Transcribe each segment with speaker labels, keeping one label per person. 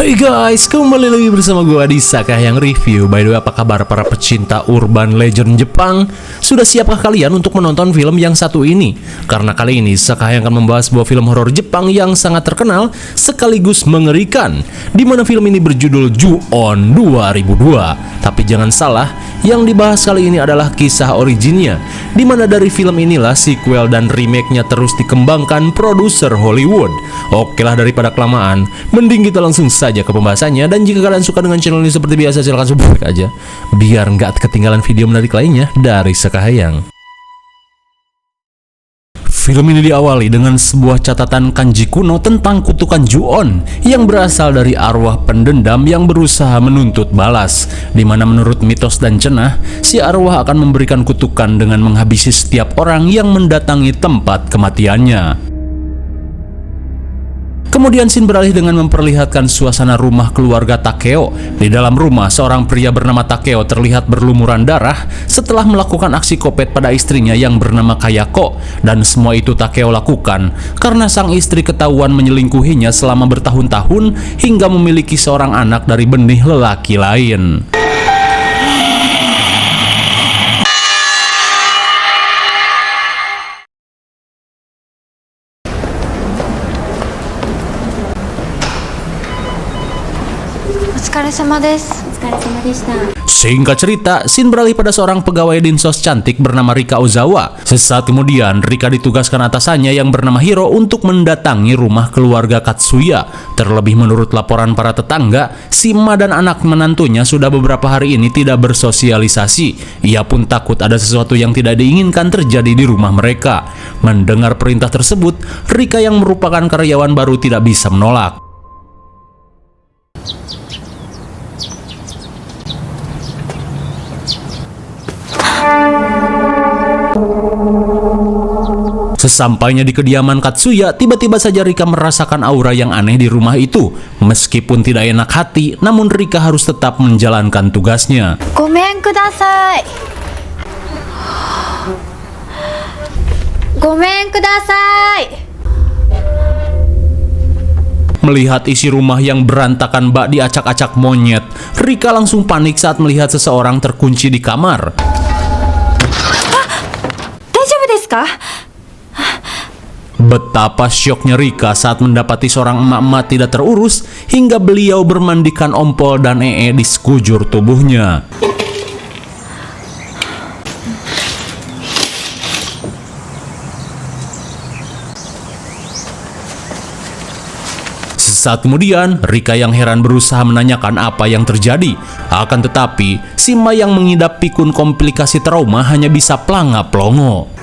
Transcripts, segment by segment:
Speaker 1: Hey guys, kembali lagi bersama gue di Sakahayang Review. By the way, apa kabar para pecinta urban legend Jepang? Sudah siapkah kalian untuk menonton film yang satu ini? Karena kali ini Sakahayang akan membahas sebuah film horor Jepang yang sangat terkenal sekaligus mengerikan, di mana film ini berjudul Ju-On 2002. Tapi jangan salah, yang dibahas kali ini adalah kisah originnya, di mana dari film inilah sequel dan remake-nya terus dikembangkan produser Hollywood. Oke lah, daripada kelamaan, mending kita langsung saja ke pembahasannya. Dan jika kalian suka dengan channel ini seperti biasa, silahkan subscribe aja biar nggak ketinggalan video menarik lainnya dari Sakahayang. Film ini diawali dengan sebuah catatan kanji kuno tentang kutukan Ju-On yang berasal dari arwah pendendam yang berusaha menuntut balas, di mana menurut mitos dan cenah, si arwah akan memberikan kutukan dengan menghabisi setiap orang yang mendatangi tempat kematiannya. Kemudian scene beralih dengan memperlihatkan suasana rumah keluarga Takeo. Di dalam rumah, seorang pria bernama Takeo terlihat berlumuran darah setelah melakukan aksi kopet pada istrinya yang bernama Kayako. Dan semua itu Takeo lakukan karena sang istri ketahuan menyelingkuhinya selama bertahun-tahun hingga memiliki seorang anak dari benih lelaki lain. Singkat cerita, scene beralih pada seorang pegawai dinsos cantik bernama Rika Ozawa. Sesaat kemudian, Rika ditugaskan atasannya yang bernama Hiro untuk mendatangi rumah keluarga Katsuya. Terlebih menurut laporan para tetangga, si Ma dan anak menantunya sudah beberapa hari ini tidak bersosialisasi. Ia pun takut ada sesuatu yang tidak diinginkan terjadi di rumah mereka. Mendengar perintah tersebut, Rika yang merupakan karyawan baru tidak bisa menolak. Sesampainya di kediaman Katsuya, tiba-tiba saja Rika merasakan aura yang aneh di rumah itu. Meskipun tidak enak hati, namun Rika harus tetap menjalankan tugasnya.
Speaker 2: Gomen kudasai. Gomen kudasai.
Speaker 1: Melihat isi rumah yang berantakan bak diacak-acak monyet, Rika langsung panik saat melihat seseorang terkunci di kamar.
Speaker 2: Daijoubu desu ka?
Speaker 1: Betapa syoknya Rika saat mendapati seorang emak-emak tidak terurus hingga beliau bermandikan ompol dan di sekujur tubuhnya. Sesaat kemudian, Rika yang heran berusaha menanyakan apa yang terjadi. Akan tetapi, si Ma yang mengidap pikun komplikasi trauma hanya bisa planga-plongo.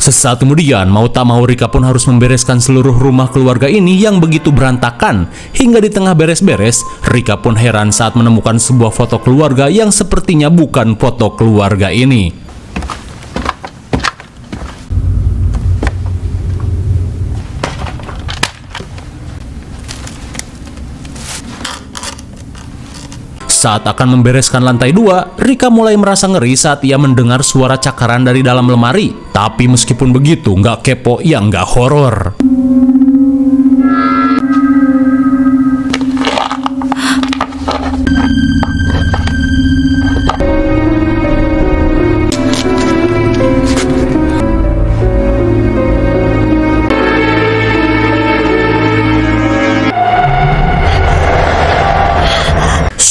Speaker 1: Sesaat kemudian, mau tak mau Rika pun harus membereskan seluruh rumah keluarga ini yang begitu berantakan. Hingga di tengah beres-beres, Rika pun heran saat menemukan sebuah foto keluarga yang sepertinya bukan foto keluarga ini. Saat akan membereskan lantai 2, Rika mulai merasa ngeri saat ia mendengar suara cakaran dari dalam lemari. Tapi meskipun begitu, nggak kepo ya nggak horor.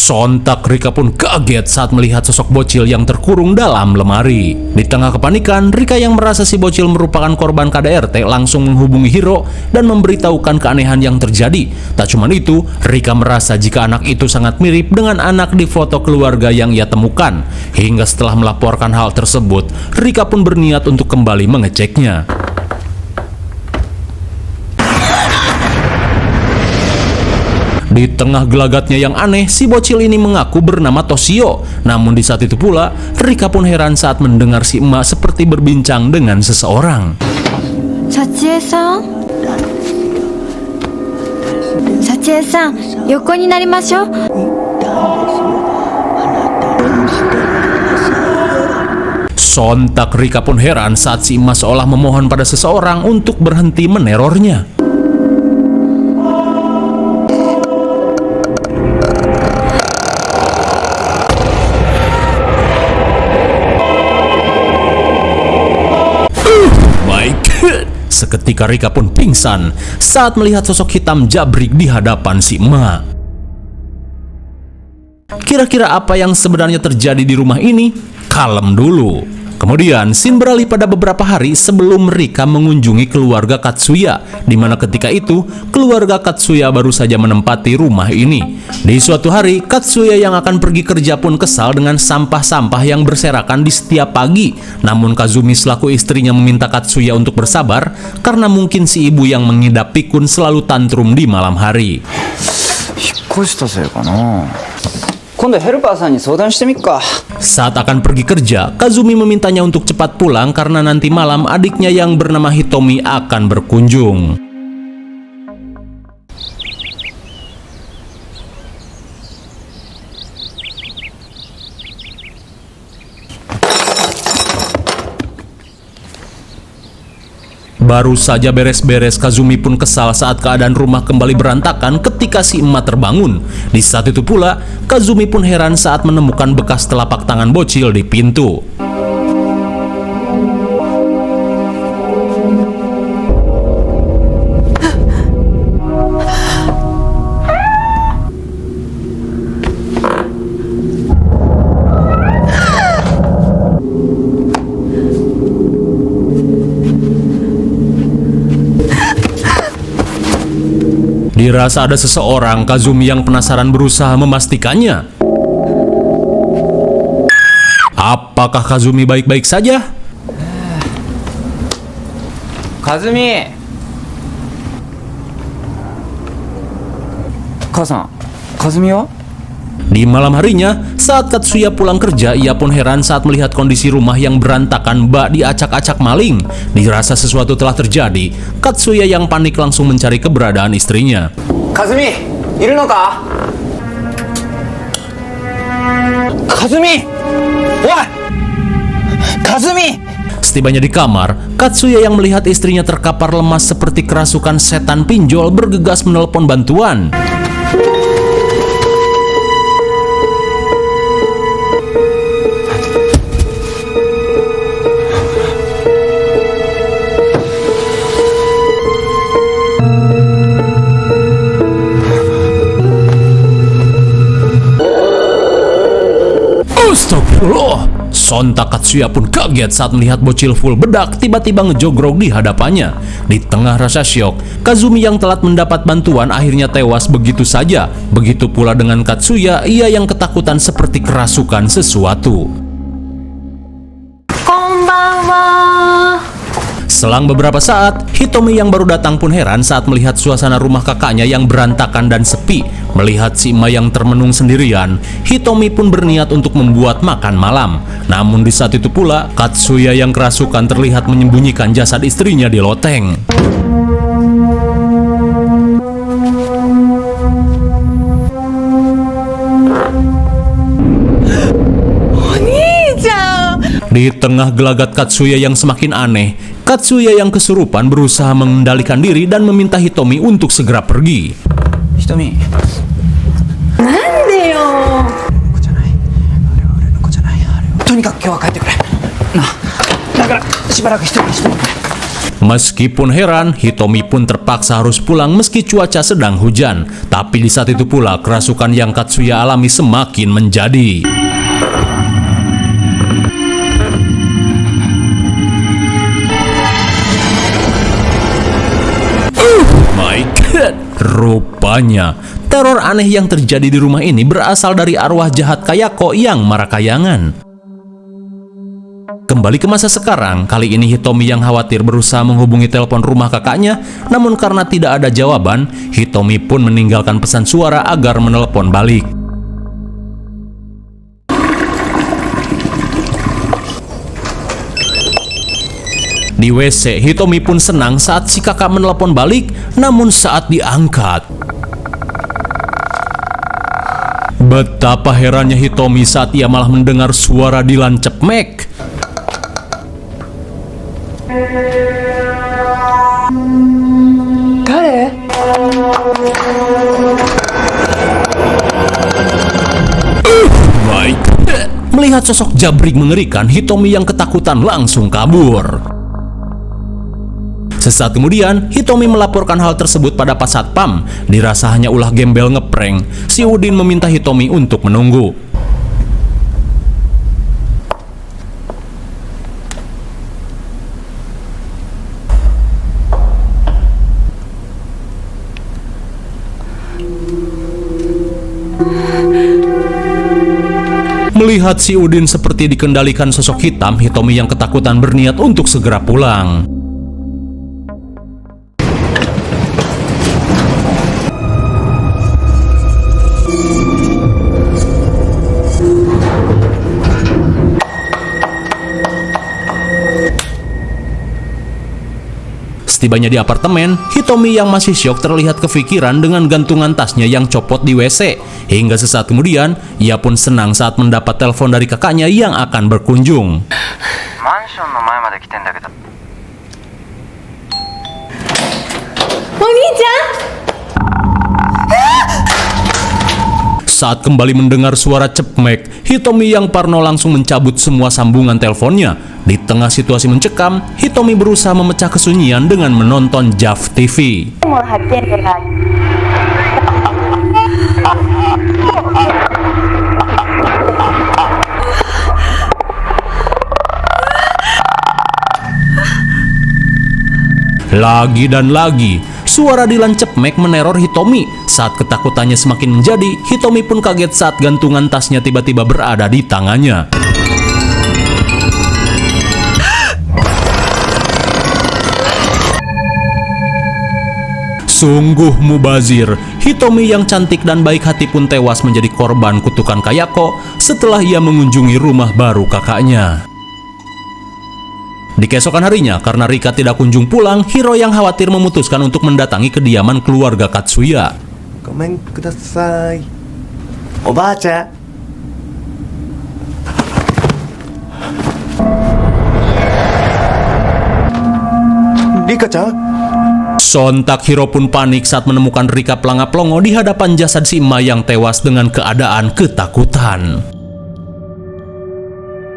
Speaker 1: Sontak Rika pun kaget saat melihat sosok bocil yang terkurung dalam lemari. Di tengah kepanikan, Rika yang merasa si bocil merupakan korban KDRT langsung menghubungi Hiro dan memberitahukan keanehan yang terjadi. Tak cuma itu, Rika merasa jika anak itu sangat mirip dengan anak di foto keluarga yang ia temukan. Hingga setelah melaporkan hal tersebut, Rika pun berniat untuk kembali mengeceknya. Di tengah gelagatnya yang aneh, si bocil ini mengaku bernama Toshio. Namun di saat itu pula, Rika pun heran saat mendengar si emak seperti berbincang dengan seseorang.
Speaker 2: Sachie-san? Sachie-san, yoko ni narimashou?
Speaker 1: Sontak Rika pun heran saat si emas seolah memohon pada seseorang untuk berhenti menerornya. My God! Seketika Rika pun pingsan saat melihat sosok hitam jabrik di hadapan si emak. Kira-kira apa yang sebenarnya terjadi di rumah ini? Kalem dulu. Kemudian, scene beralih pada beberapa hari sebelum Rika mengunjungi keluarga Katsuya, di mana ketika itu, keluarga Katsuya baru saja menempati rumah ini. Di suatu hari, Katsuya yang akan pergi kerja pun kesal dengan sampah-sampah yang berserakan di setiap pagi. Namun Kazumi selaku istrinya meminta Katsuya untuk bersabar, karena mungkin si ibu yang mengidap pikun selalu tantrum di malam hari.
Speaker 3: 引っ越したせいかな。今度ヘルパーさんに相談してみっか。
Speaker 1: Saat akan pergi kerja, Kazumi memintanya untuk cepat pulang karena nanti malam adiknya yang bernama Hitomi akan berkunjung. Baru saja beres-beres, Kazumi pun kesal saat keadaan rumah kembali berantakan ketika si emak terbangun. Di saat itu pula, Kazumi pun heran saat menemukan bekas telapak tangan bocil di pintu. Dirasa ada seseorang, Kazumi yang penasaran berusaha memastikannya. Apakah Kazumi baik-baik saja?
Speaker 3: カズミ。母さん、カズミは？
Speaker 1: Di malam harinya, saat Katsuya pulang kerja, ia pun heran saat melihat kondisi rumah yang berantakan bak diacak-acak maling. Dirasa sesuatu telah terjadi, Katsuya yang panik langsung mencari keberadaan istrinya.
Speaker 3: カズミ、いるのか？カズミ！おい！カズミ！
Speaker 1: Setibanya di kamar, Katsuya yang melihat istrinya terkapar lemas seperti kerasukan setan pinjol bergegas menelpon bantuan. Astagfirullah! Sontak Katsuya pun kaget saat melihat bocil full bedak tiba-tiba ngejogrok di hadapannya. Di tengah rasa syok, Kazumi yang telat mendapat bantuan akhirnya tewas begitu saja. Begitu pula dengan Katsuya, ia yang ketakutan seperti kerasukan sesuatu.
Speaker 2: Konbanwa.
Speaker 1: Selang beberapa saat, Hitomi yang baru datang pun heran saat melihat suasana rumah kakaknya yang berantakan dan sepi. Melihat si emak yang termenung sendirian, Hitomi pun berniat untuk membuat makan malam. Namun di saat itu pula, Katsuya yang kerasukan terlihat menyembunyikan jasad istrinya di loteng. Di tengah gelagat Katsuya yang semakin aneh, Katsuya yang kesurupan berusaha mengendalikan diri dan meminta Hitomi untuk segera pergi.
Speaker 3: ひとみ。
Speaker 2: なんでよ。
Speaker 3: 子じゃない。あれは俺の子じゃない。あれは。とにかく今日は帰ってくれ。なあ。だからしばらく一人にしてくれ。
Speaker 1: Meskipun heran, Hitomi pun terpaksa harus pulang meski cuaca sedang hujan. Tapi di saat itu pula, kerasukan yang Katsuya alami semakin menjadi. My God, rupanya teror aneh yang terjadi di rumah ini berasal dari arwah jahat Kayako yang marakayangan. Kembali ke masa sekarang, kali ini Hitomi yang khawatir berusaha menghubungi telepon rumah kakaknya, namun karena tidak ada jawaban, Hitomi pun meninggalkan pesan suara agar menelepon balik. Di WC, Hitomi pun senang saat si kakak menelepon balik, namun saat diangkat, betapa herannya Hitomi saat ia malah mendengar suara Dilan Cepmek.
Speaker 2: 誰？
Speaker 1: Baik. Melihat sosok jabrik mengerikan, Hitomi yang ketakutan langsung kabur. Sesaat kemudian, Hitomi melaporkan hal tersebut pada Pak Satpam. Dirasa hanya ulah gembel ngeprank, si Udin meminta Hitomi untuk menunggu. Melihat si Udin seperti dikendalikan sosok hitam, Hitomi yang ketakutan berniat untuk segera pulang. Setibanya di apartemen, Hitomi yang masih syok terlihat kepikiran dengan gantungan tasnya yang copot di WC. Hingga sesaat kemudian, ia pun senang saat mendapat telepon dari kakaknya yang akan berkunjung. Saat kembali mendengar suara cepmek, Hitomi yang parno langsung mencabut semua sambungan teleponnya. Di tengah situasi mencekam, Hitomi berusaha memecah kesunyian dengan menonton JAV TV. Lagi dan lagi, suara Dilan cepmek meneror Hitomi. Saat ketakutannya semakin menjadi, Hitomi pun kaget saat gantungan tasnya tiba-tiba berada di tangannya. Sungguh mubazir, Hitomi yang cantik dan baik hati pun tewas menjadi korban kutukan Kayako setelah ia mengunjungi rumah baru kakaknya. Di keesokan harinya, karena Rika tidak kunjung pulang, Hiro yang khawatir memutuskan untuk mendatangi kediaman keluarga Katsuya.
Speaker 4: Gomen kudasai. Oba-chan. Rika-chan?
Speaker 1: Sontak Hiro pun panik saat menemukan Rika pelanga-pelongo di hadapan jasad si emak yang tewas dengan keadaan ketakutan.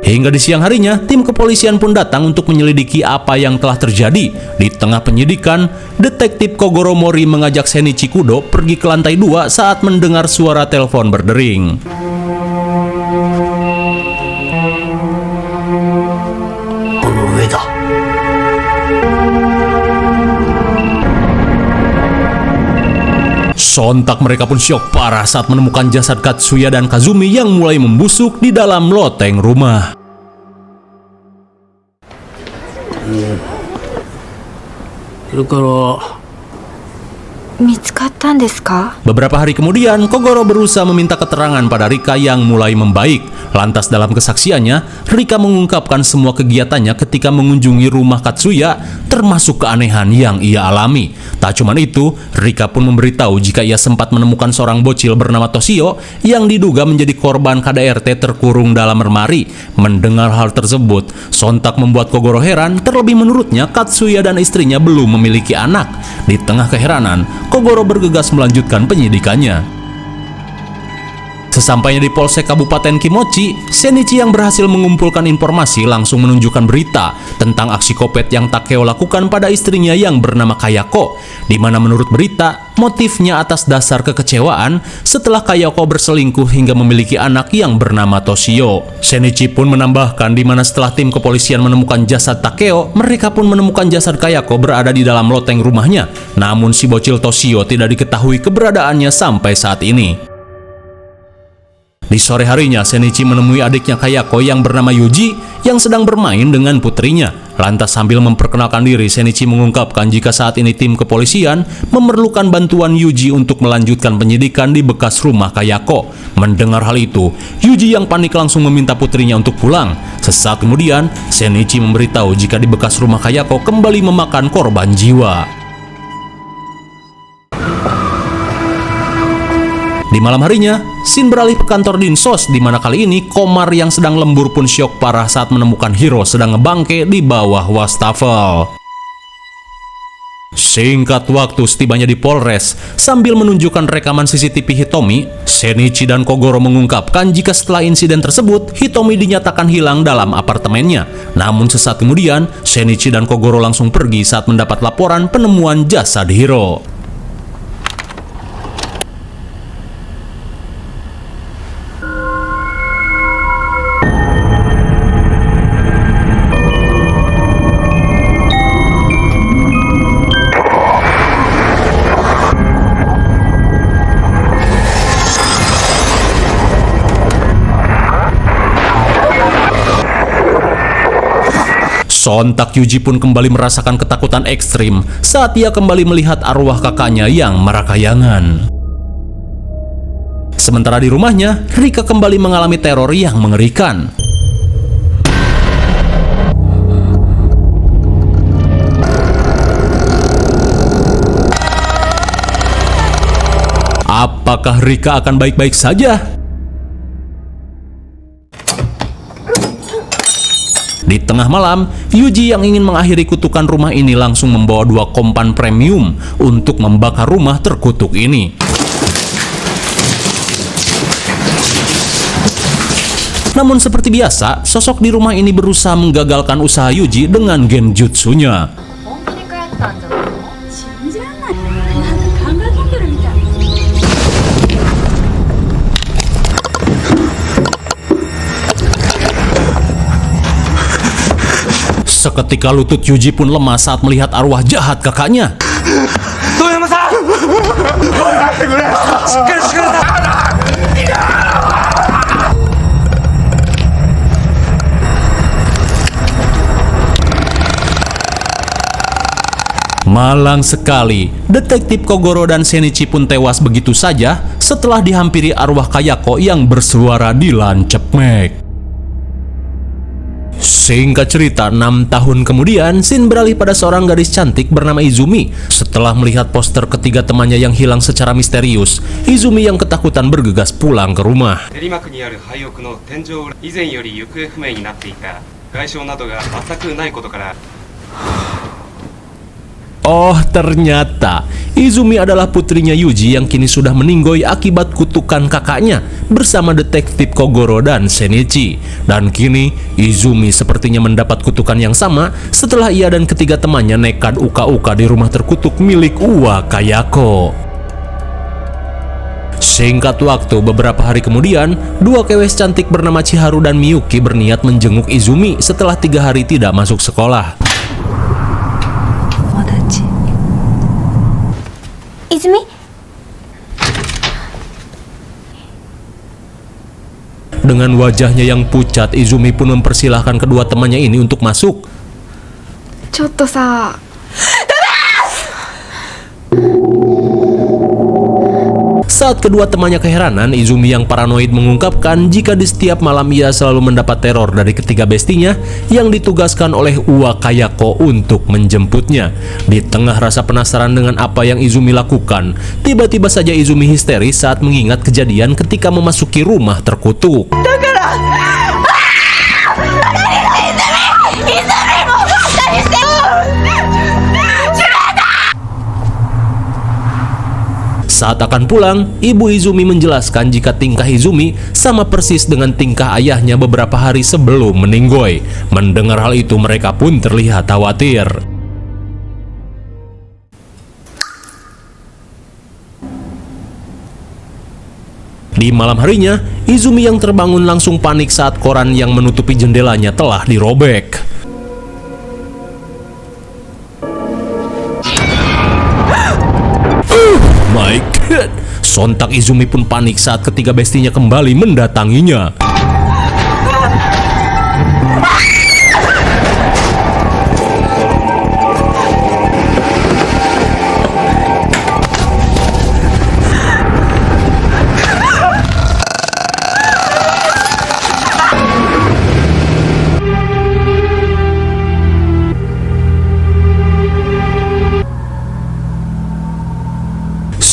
Speaker 1: Hingga di siang harinya, tim kepolisian pun datang untuk menyelidiki apa yang telah terjadi. Di tengah penyidikan, detektif Kogoro Mori mengajak Shinichi Kudo pergi ke lantai 2 saat mendengar suara telepon berdering. Sontak mereka pun syok parah saat menemukan jasad Katsuya dan Kazumi yang mulai membusuk di dalam loteng rumah. Beberapa hari kemudian, Kogoro berusaha meminta keterangan pada Rika yang mulai membaik. Lantas dalam kesaksiannya, Rika mengungkapkan semua kegiatannya ketika mengunjungi rumah Katsuya, termasuk keanehan yang ia alami. Tak cuma itu, Rika pun memberitahu jika ia sempat menemukan seorang bocil bernama Toshio yang diduga menjadi korban KDRT terkurung dalam lemari. Mendengar hal tersebut, sontak membuat Kogoro heran, terlebih menurutnya Katsuya dan istrinya belum memiliki anak. Di tengah keheranan, Kogoro bergegas melanjutkan penyidikannya. Sesampainya di Polsek Kabupaten Kimochi, Shinichi yang berhasil mengumpulkan informasi langsung menunjukkan berita tentang aksi kopet yang Takeo lakukan pada istrinya yang bernama Kayako, di mana menurut berita, motifnya atas dasar kekecewaan setelah Kayako berselingkuh hingga memiliki anak yang bernama Toshio. Shinichi pun menambahkan di mana setelah tim kepolisian menemukan jasad Takeo, mereka pun menemukan jasad Kayako berada di dalam loteng rumahnya. Namun si bocil Toshio tidak diketahui keberadaannya sampai saat ini. Di sore harinya, Shinichi menemui adiknya Kayako yang bernama Yuji yang sedang bermain dengan putrinya. Lantas sambil memperkenalkan diri, Shinichi mengungkapkan jika saat ini tim kepolisian memerlukan bantuan Yuji untuk melanjutkan penyidikan di bekas rumah Kayako. Mendengar hal itu, Yuji yang panik langsung meminta putrinya untuk pulang. Sesaat kemudian, Shinichi memberitahu jika di bekas rumah Kayako kembali memakan korban jiwa. Di malam harinya, scene beralih ke kantor Dinsos, di mana kali ini Komar yang sedang lembur pun syok parah saat menemukan Hiro sedang ngebangke di bawah wastafel. Singkat waktu setibanya di Polres, sambil menunjukkan rekaman CCTV Hitomi, Shinichi dan Kogoro mengungkapkan jika setelah insiden tersebut, Hitomi dinyatakan hilang dalam apartemennya. Namun sesaat kemudian, Shinichi dan Kogoro langsung pergi saat mendapat laporan penemuan jasad Hiro. Sontak Yuji pun kembali merasakan ketakutan ekstrim saat ia kembali melihat arwah kakaknya yang merakayangan. Sementara di rumahnya, Rika kembali mengalami teror yang mengerikan. Apakah Rika akan baik-baik saja? Di tengah malam, Yuji yang ingin mengakhiri kutukan rumah ini langsung membawa 2 kompan premium untuk membakar rumah terkutuk ini. Namun seperti biasa, sosok di rumah ini berusaha menggagalkan usaha Yuji dengan genjutsunya.
Speaker 2: 本当に帰ったんじゃないの？信じらんない。なんか考え込んでるみたい。
Speaker 1: Seketika lutut Yuji pun lemah saat melihat arwah jahat kakaknya. Malang sekali, detektif Kogoro dan Shinichi pun tewas begitu saja setelah dihampiri arwah Kayako yang bersuara dilancep Meg. Singkat cerita, 6 tahun kemudian, scene beralih pada seorang gadis cantik bernama Izumi. Setelah melihat poster ketiga temannya yang hilang secara misterius, Izumi yang ketakutan bergegas pulang ke rumah.
Speaker 5: 練馬区にある廃屋の天井裏、以前より行方不明になっていた外傷などが全くないことから
Speaker 1: Oh, ternyata Izumi adalah putrinya Yuji yang kini sudah meninggoy akibat kutukan kakaknya bersama detektif Kogoro dan Shinichi. Dan kini Izumi sepertinya mendapat kutukan yang sama setelah ia dan ketiga temannya nekat uka-uka di rumah terkutuk milik Uwa Kayako. Singkat waktu, beberapa hari kemudian, 2 kewes cantik bernama Chiharu dan Miyuki berniat menjenguk Izumi setelah 3 hari tidak masuk sekolah.
Speaker 2: 泉？
Speaker 1: Dengan wajahnya yang pucat, Izumi pun mempersilahkan kedua temannya ini untuk masuk.
Speaker 2: ちょっとさ。
Speaker 1: Saat kedua temannya keheranan, Izumi yang paranoid mengungkapkan jika di setiap malam ia selalu mendapat teror dari ketiga bestinya yang ditugaskan oleh Uwa Kayako untuk menjemputnya. Di tengah rasa penasaran dengan apa yang Izumi lakukan, tiba-tiba saja Izumi histeris saat mengingat kejadian ketika memasuki rumah terkutuk. Saat akan pulang, ibu Izumi menjelaskan jika tingkah Izumi sama persis dengan tingkah ayahnya beberapa hari sebelum meninggoy. Mendengar hal itu, mereka pun terlihat khawatir. Di malam harinya, Izumi yang terbangun langsung panik saat koran yang menutupi jendelanya telah dirobek. My God! Sontak Izumi pun panik saat ketiga bestinya kembali mendatanginya.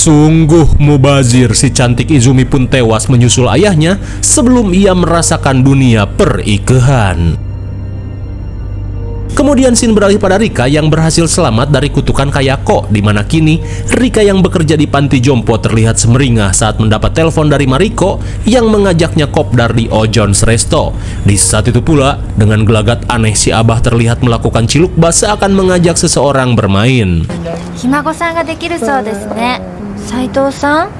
Speaker 1: Sungguh mubazir, si cantik Izumi pun tewas menyusul ayahnya sebelum ia merasakan dunia perikehan. Kemudian scene beralih pada Rika yang berhasil selamat dari kutukan Kayako, di mana kini Rika yang bekerja di panti jompo terlihat semeringah saat mendapat telepon dari Mariko yang mengajaknya kopdar di Ojon's Resto. Di saat itu pula, dengan gelagat aneh si Abah terlihat melakukan cilukba seakan mengajak seseorang bermain.
Speaker 6: ひ孫さんができるそうですね。斉藤さん？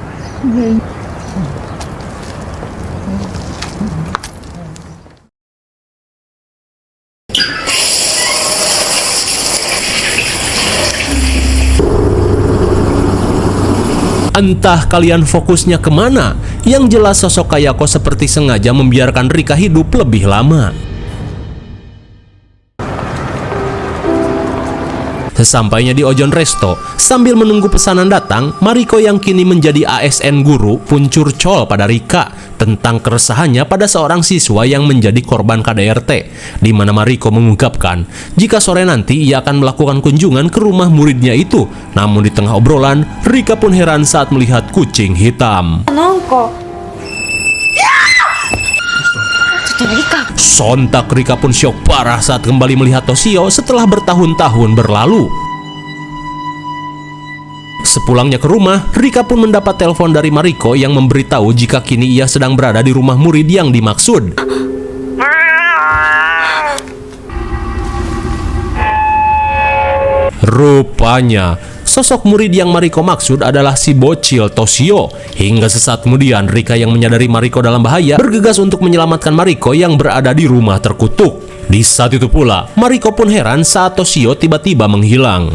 Speaker 1: Entah kalian fokusnya kemana, yang jelas sosok Kayako seperti sengaja membiarkan Rika hidup lebih lama. Sesampainya di Ojon Resto, sambil menunggu pesanan datang, Mariko yang kini menjadi ASN guru pun curcol pada Rika tentang keresahannya pada seorang siswa yang menjadi korban KDRT, di mana Mariko mengungkapkan jika sore nanti ia akan melakukan kunjungan ke rumah muridnya itu. Namun di tengah obrolan, Rika pun heran saat melihat kucing hitam. Sontak Rika pun syok parah saat kembali melihat Toshio setelah bertahun-tahun berlalu. Sepulangnya ke rumah, Rika pun mendapat telepon dari Mariko yang memberitahu jika kini ia sedang berada di rumah murid yang dimaksud. Rupanya, sosok murid yang Mariko maksud adalah si bocil Toshio. Hingga sesaat kemudian, Rika yang menyadari Mariko dalam bahaya bergegas untuk menyelamatkan Mariko yang berada di rumah terkutuk. Di saat itu pula, Mariko pun heran saat Toshio tiba-tiba menghilang.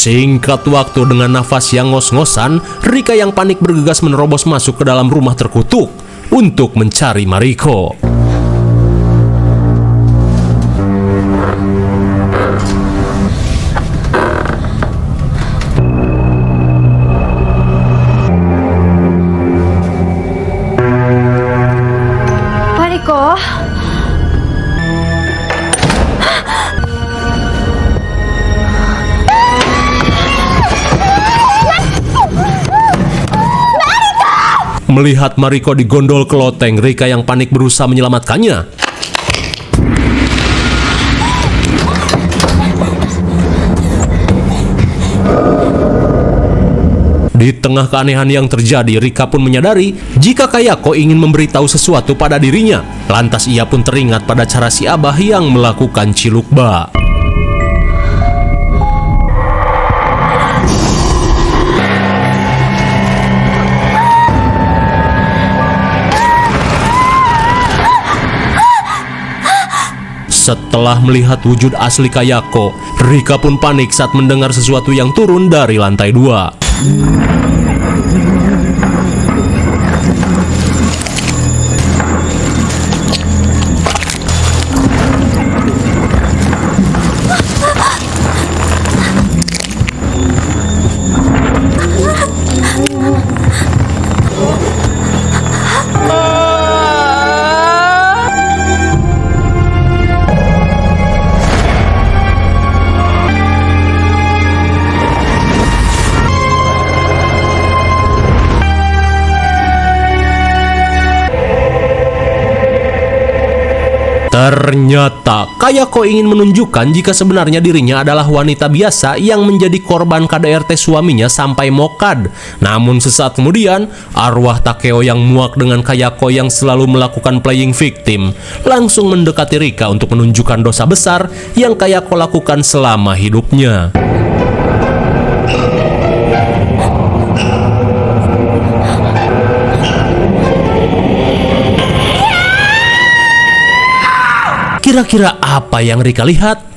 Speaker 1: Singkat waktu dengan nafas yang ngos-ngosan, Rika yang panik bergegas menerobos masuk ke dalam rumah terkutuk untuk mencari Mariko.
Speaker 6: Mariko?
Speaker 1: Melihat Mariko digondol ke loteng, Rika yang panik berusaha menyelamatkannya. Di tengah keanehan yang terjadi, Rika pun menyadari jika Kayako ingin memberitahu sesuatu pada dirinya. Lantas ia pun teringat pada cara si Abah yang melakukan cilukba. Setelah melihat wujud asli Kayako, Rika pun panik saat mendengar sesuatu yang turun dari lantai 2. Ternyata Kayako ingin menunjukkan jika sebenarnya dirinya adalah wanita biasa yang menjadi korban KDRT suaminya sampai mokad. Namun sesaat kemudian, arwah Takeo yang muak dengan Kayako yang selalu melakukan playing victim langsung mendekati Rika untuk menunjukkan dosa besar yang Kayako lakukan selama hidupnya. Kira-kira apa yang Rika lihat?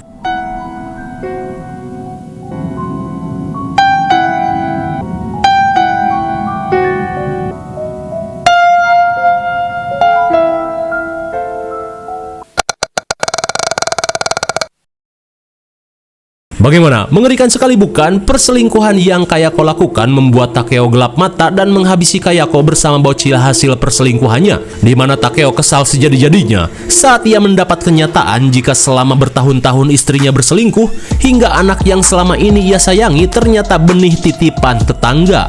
Speaker 1: Bagaimana? Mengerikan sekali bukan? Perselingkuhan yang Kayako lakukan membuat Takeo gelap mata dan menghabisi Kayako bersama bocil hasil perselingkuhannya, di mana Takeo kesal sejadi-jadinya saat ia mendapat kenyataan jika selama bertahun-tahun istrinya berselingkuh hingga anak yang selama ini ia sayangi ternyata benih titipan tetangga.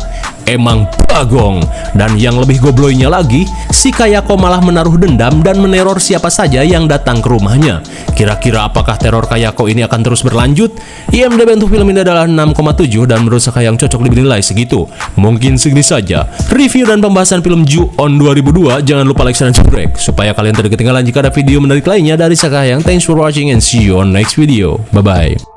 Speaker 1: Emang bagong. Dan yang lebih gobloynya lagi, si Kayako malah menaruh dendam dan meneror siapa saja yang datang ke rumahnya. Kira-kira apakah teror Kayako ini akan terus berlanjut? IMDb untuk film ini adalah 6,7 dan menurut saya yang cocok diberi nilai segitu. Mungkin segini saja review dan pembahasan film Ju-on 2002. Jangan lupa like, share, dan subscribe supaya kalian tidak ketinggalan jika ada video menarik lainnya dari Sakayang. Thanks for watching and see you on next video. Bye-bye.